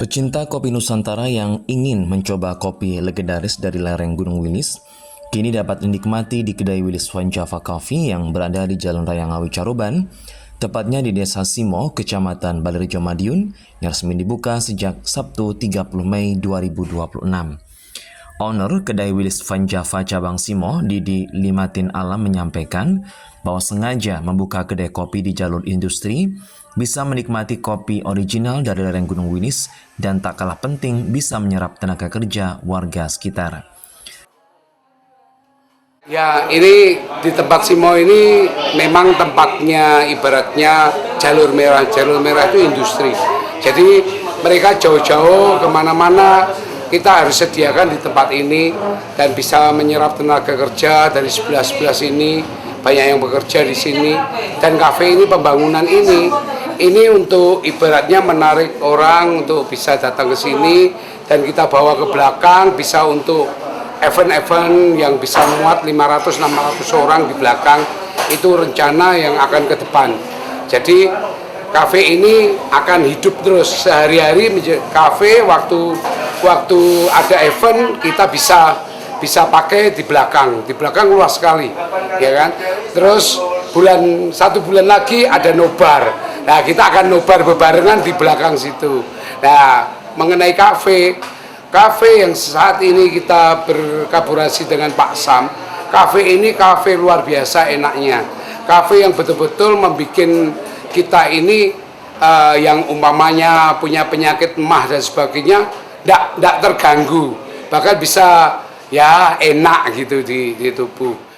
Pecinta kopi Nusantara yang ingin mencoba kopi legendaris dari lereng Gunung Wilis, kini dapat dinikmati di kedai Wilis Fine Java Coffee yang berada di Jalan Raya Ngawi Caruban, tepatnya di Desa Simo, Kecamatan Balirjo Madiun, yang resmi dibuka sejak Sabtu 30 Mei 2026. Owner kedai Wilis Fine Java cabang Simo, Didi Limatin Alam menyampaikan bahwa sengaja membuka kedai kopi di jalur industri bisa menikmati kopi original dari lereng Gunung Wilis dan tak kalah penting bisa menyerap tenaga kerja warga sekitar. Ya, ini di tempat Simo ini memang tempatnya ibaratnya jalur merah. Jalur merah itu industri. Jadi mereka jauh-jauh kemana-mana kita harus sediakan di tempat ini dan bisa menyerap tenaga kerja dari sebelah-sebelah sini. Banyak yang bekerja di sini dan kafe ini pembangunan ini untuk ibaratnya menarik orang untuk bisa datang ke sini dan kita bawa ke belakang bisa untuk event-event yang bisa muat 500-600 orang di belakang itu rencana yang akan ke depan. Jadi kafe ini akan hidup terus sehari-hari menjadi kafe waktu ada event kita bisa pakai di belakang luas sekali, ya kan. Terus satu bulan lagi ada nobar, nah kita akan nobar bebarengan di belakang situ. Nah mengenai kafe yang saat ini kita berkolaborasi dengan Pak Sam, kafe ini kafe luar biasa enaknya, kafe yang betul-betul membuat kita ini yang umpamanya punya penyakit emah dan sebagainya tidak terganggu, bahkan bisa ya enak gitu di tubuh.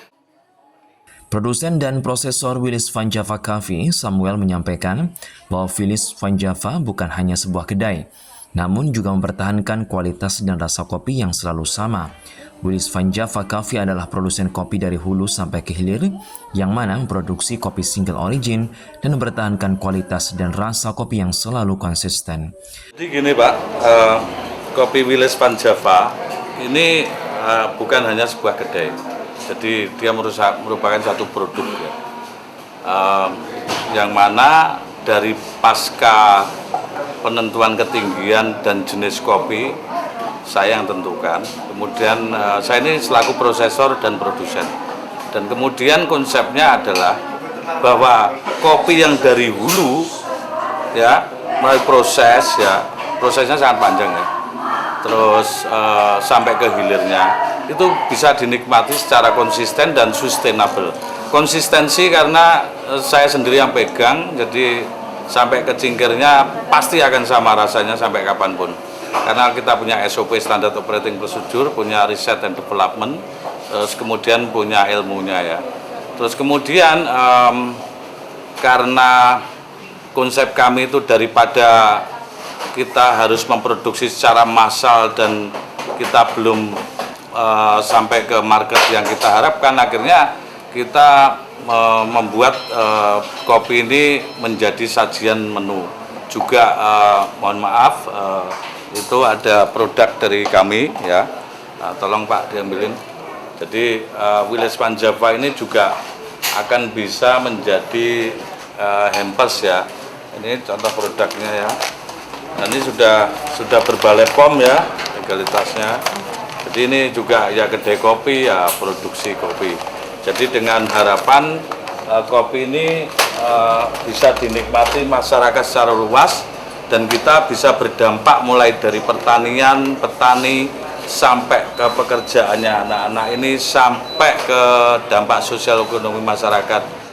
Produsen dan prosesor Wilis Fine Java Coffee, Samuel, menyampaikan bahwa Wilis Fine Java bukan hanya sebuah kedai, namun juga mempertahankan kualitas dan rasa kopi yang selalu sama. Wilis Fine Java Coffee adalah produsen kopi dari hulu sampai ke hilir, yang mana memproduksi kopi single origin dan mempertahankan kualitas dan rasa kopi yang selalu konsisten. Jadi gini Pak, kopi Wilis Fine Java ini bukan hanya sebuah kedai, jadi dia merupakan satu produk ya. Yang mana dari pasca penentuan ketinggian dan jenis kopi saya yang tentukan, kemudian saya ini selaku prosesor dan produsen, dan kemudian konsepnya adalah bahwa kopi yang dari hulu ya mulai prosesnya sangat panjang ya, terus sampai ke hilirnya itu bisa dinikmati secara konsisten dan sustainable. Konsistensi karena saya sendiri yang pegang, jadi sampai ke cingkirnya pasti akan sama rasanya sampai kapanpun, karena kita punya SOP, Standard Operating Procedure, punya riset dan development, terus kemudian punya ilmunya ya. Terus kemudian karena konsep kami itu daripada kita harus memproduksi secara massal dan kita belum sampai ke market yang kita harapkan, akhirnya kita membuat kopi ini menjadi sajian menu. Juga mohon maaf itu ada produk dari kami ya. Nah, tolong Pak diambilin. Jadi Wilis Fine Java ini juga akan bisa menjadi hampers ya. Ini contoh produknya ya. Nah, ini sudah berbalai POM ya legalitasnya. Jadi ini juga ya kedai kopi ya produksi kopi. Jadi dengan harapan kopi ini bisa dinikmati masyarakat secara luas dan kita bisa berdampak mulai dari pertanian, petani sampai ke pekerjaannya anak-anak ini sampai ke dampak sosial ekonomi masyarakat.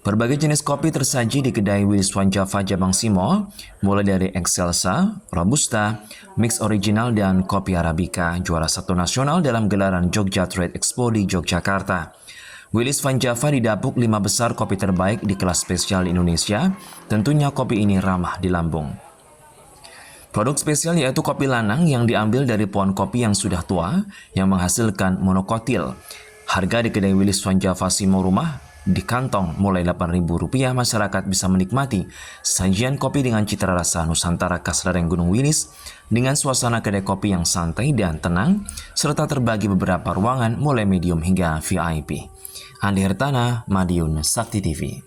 Berbagai jenis kopi tersaji di kedai Wilis Fine Java cabang Simo, mulai dari Excelsa, Robusta, Mix Original, dan Kopi Arabica, juara satu nasional dalam gelaran Jogja Trade Expo di Yogyakarta. Wilis Fine Java didapuk 5 besar kopi terbaik di kelas spesial Indonesia, tentunya kopi ini ramah di lambung. Produk spesial yaitu kopi lanang yang diambil dari pohon kopi yang sudah tua, yang menghasilkan monokotil. Harga di kedai Wilis Fine Java Simo rumah di kantong mulai Rp8.000, masyarakat bisa menikmati sajian kopi dengan cita rasa Nusantara khas lereng Gunung Wilis dengan suasana kedai kopi yang santai dan tenang serta terbagi beberapa ruangan mulai medium hingga VIP. Andi Hertana, Madiun Sakti TV.